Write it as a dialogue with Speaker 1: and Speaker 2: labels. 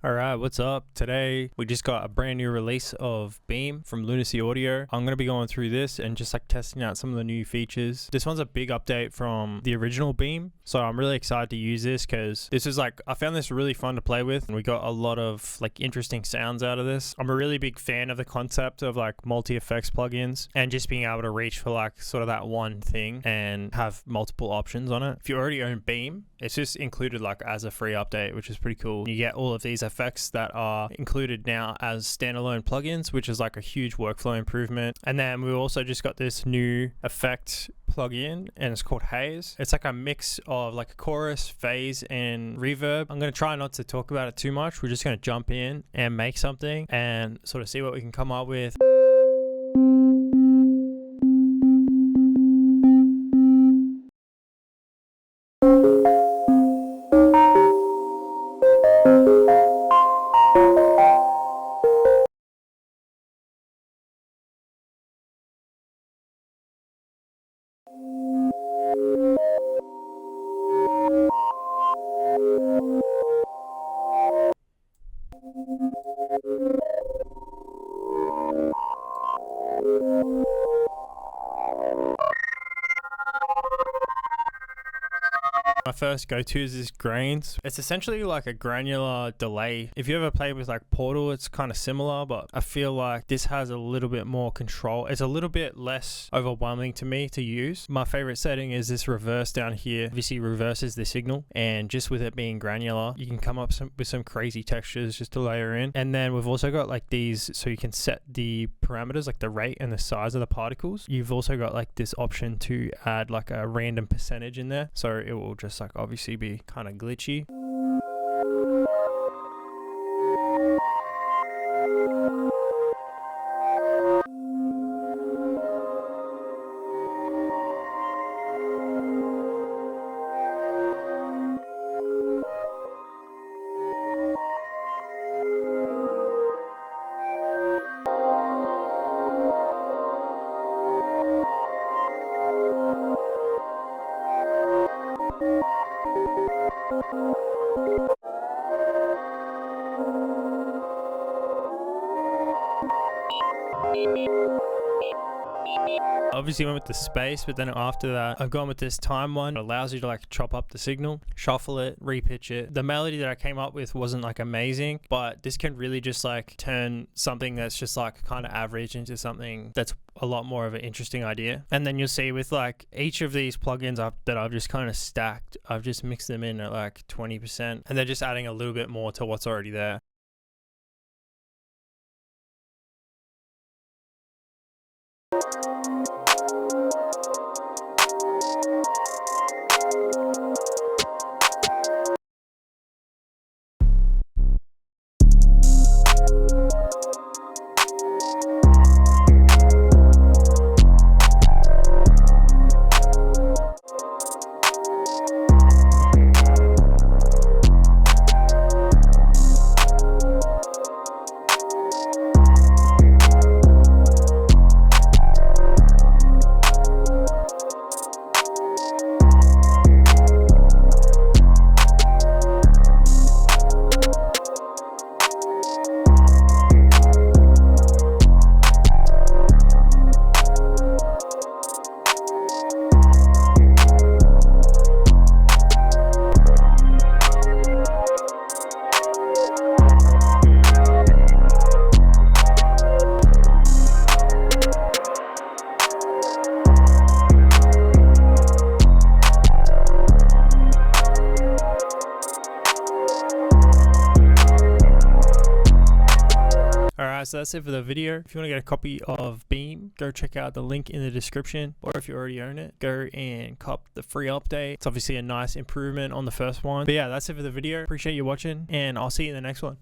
Speaker 1: Alright, what's up? Today we just got a brand new release of Beam from Lunacy Audio. I'm going to be going through this and just like testing out some of the new features. This one's a big update from the original Beam, so I'm really excited to use this because this is like, I found this really fun to play with and we got a lot of like interesting sounds out of this. I'm a really big fan of the concept of like multi-effects plugins and just being able to reach for like sort of that one thing and have multiple options on it. If you already own Beam, it's just included like as a free update, which is pretty cool. You get all of these effects that are included now as standalone plugins, which is like a huge workflow improvement. And then we also just got this new effect plugin and it's called Haze. It's like a mix of like a chorus, phase, and reverb. I'm going to try not to talk about it too much. We're just going to jump in and make something and sort of see what we can come up with. My first go-to is this Grains. It's essentially like a granular delay. If you ever play with like Portal, it's kind of similar, but I feel like this has a little bit more control. It's a little bit less overwhelming to me to use. My favorite setting is this reverse down here. Obviously reverses the signal, and just with it being granular, you can come up with some crazy textures just to layer in. And then we've also got like these, so you can set the parameters like the rate and the size of the particles. You've also got like this option to add like a random percentage in there, so it will just like obviously be kind of glitchy. Obviously went with the space, but then after that I've gone with this time one. It allows you to like chop up the signal, shuffle it, repitch it. The melody that I came up with wasn't like amazing, but this can really just like turn something that's just like kind of average into something that's a lot more of an interesting idea. And then you'll see with like each of these plugins that I've just kind of stacked, I've just mixed them in at like 20%, and they're just adding a little bit more to what's already there. Alright, so that's it for the video. If you want to get a copy of Beam, go check out the link in the description, or if you already own it, go and cop the free update. It's obviously a nice improvement on the first one. But yeah, that's it for the video. Appreciate you watching, and I'll see you in the next one.